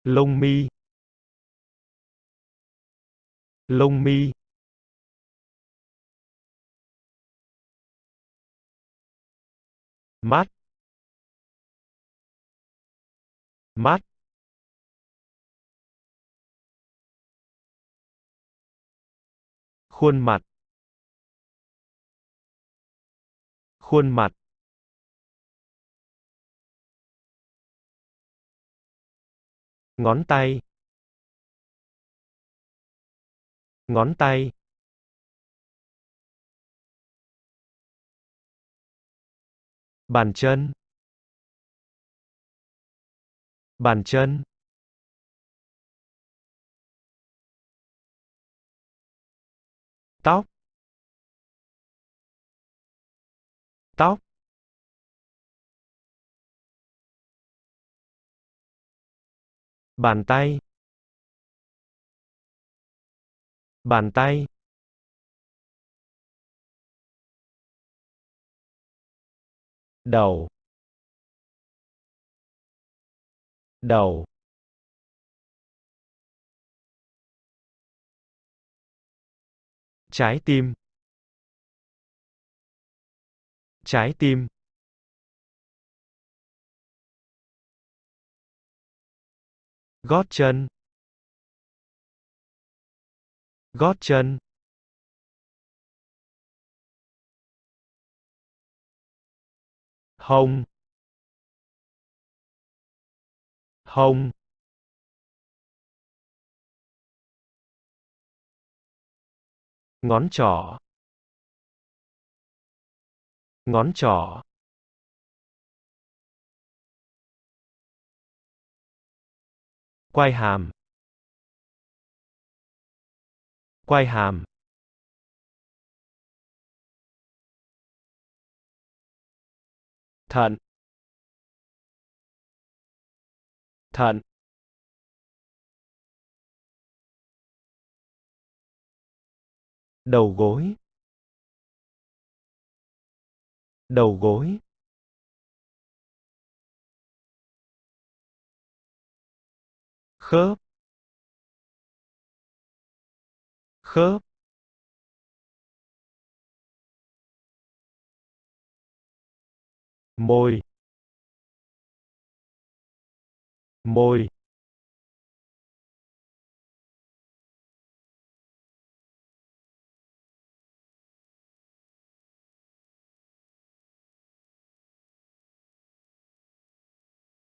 lông mi, lông mi, mắt, mắt, khuôn mặt, khuôn mặt, ngón tay, ngón tay, bàn chân, bàn chân, tóc, tóc, bàn tay, bàn tay, đầu, đầu, trái tim, trái tim, gót chân, gót chân, hông, hông, ngón trỏ, ngón trỏ, quai hàm, quai hàm, thận, thận, đầu gối, đầu gối, khớp, khớp, môi, môi,